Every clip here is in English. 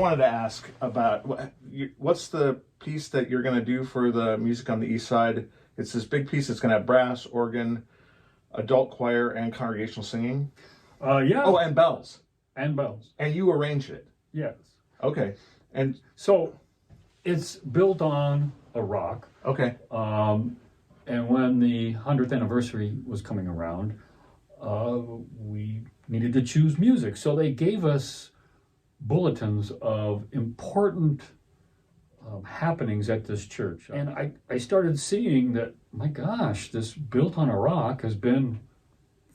wanted to ask about what's the piece that you're going to do for the Music on the East Side. It's this big piece. It's going to have brass, organ, adult choir, and congregational singing. Yeah. Oh, and bells. And bells. And you arranged it. Yes. Okay. And so it's built on a rock. Okay. And when the 100th anniversary was coming around, we needed to choose music. So they gave us bulletins of important happenings at this church. And I started seeing that, my gosh, this Built on a Rock has been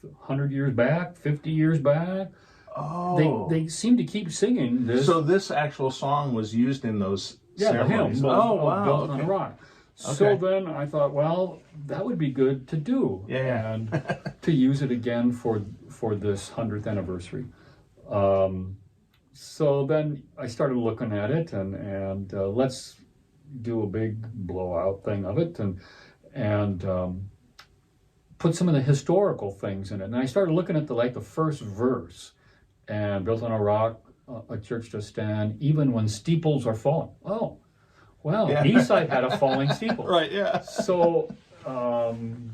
100 years back, 50 years back. Oh. They seem to keep singing this. So this actual song was used in those ceremonies. The hymn wow. Built on a Rock. So then I thought, well, that would be good to do. Yeah. And to use it again for this 100th anniversary. So then I started looking at it and let's do a big blowout thing of it and put some of the historical things in it. And I started looking at the first verse, and Built on a Rock, a church to stand, even when steeples are falling. Oh, well, Eastside had a falling steeple. Right, yeah. So, and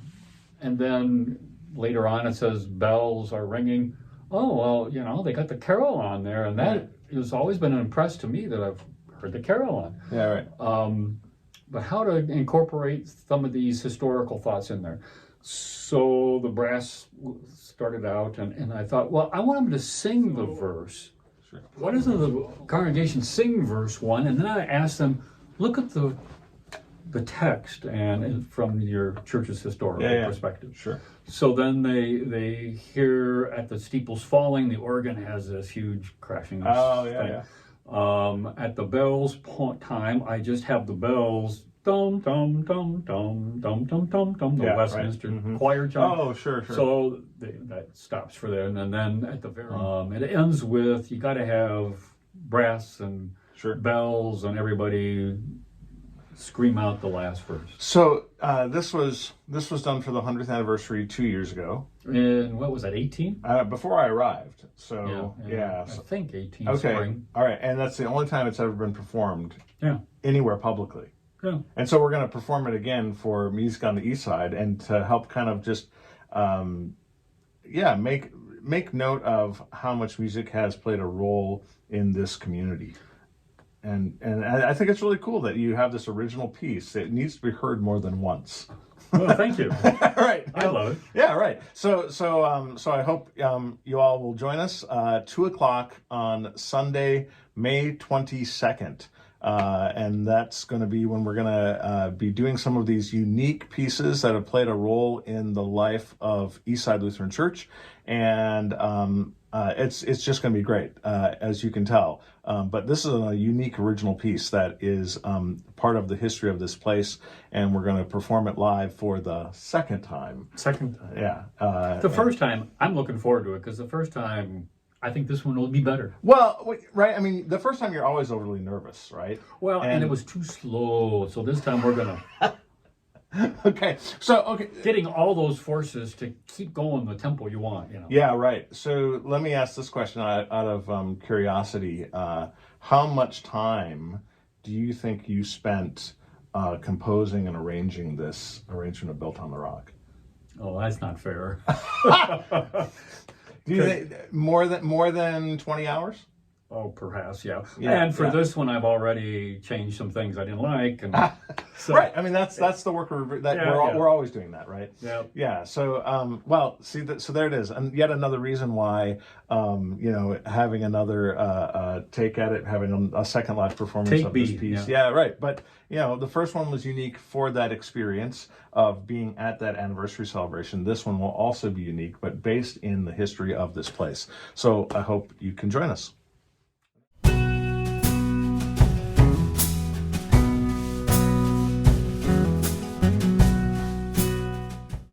then later on it says bells are ringing. Oh, well, they got the carol on there, and that has always been an impress to me that I've heard the carol on. Yeah, right. But how to incorporate some of these historical thoughts in there. So the brass started out, and I thought, well, I want them to sing the verse. Sure. Why doesn't the congregation sing verse 1? And then I asked them, look at the text and from your church's historical perspective. Sure. So then they hear at the steeples falling, the organ has this huge crashing thing. At the bells time, I just have the bells dum dum dum dum dum dum dum dum, the Westminster choir chime. Oh, sure. So that stops for there, and then at the very it ends with you got to have brass and bells and everybody scream out the last verse. So this was done for the 100th anniversary 2 years ago. In what was that, 18? Before I arrived. So I think 18. Okay. Spring. All right, and that's the only time it's ever been performed. Anywhere publicly. Yeah. And so we're going to perform it again for Music on the East Side, and to help kind of just make note of how much music has played a role in this community. And I think it's really cool that you have this original piece. It needs to be heard more than once. Well, thank you. Right. I love it. Yeah, right. So I hope you all will join us 2:00 on Sunday, May 22nd. And that's going to be when we're going to be doing some of these unique pieces that have played a role in the life of Eastside Lutheran Church. And it's just going to be great, as you can tell. But this is a unique original piece that is part of the history of this place, and we're going to perform it live for the second time. Yeah. The first time, I'm looking forward to it, because the first time, I think this one will be better. Well, right. I mean, the first time you're always overly nervous, right? Well, and it was too slow. So this time we're going to... Okay. Getting all those forces to keep going the tempo you want, Yeah, right. So let me ask this question out of curiosity. How much time do you think you spent composing and arranging this arrangement of Built on the Rock? Oh, that's not fair. Do you think more than 20 hours? Oh, perhaps, yeah. And for this one, I've already changed some things I didn't like, and so, right. I mean, that's the work we're always doing that, right? Yeah. Yeah. So, so there it is, and yet another reason why, having another take at it, having a second live performance of this piece. Yeah, right. But the first one was unique for that experience of being at that anniversary celebration. This one will also be unique, but based in the history of this place. So I hope you can join us.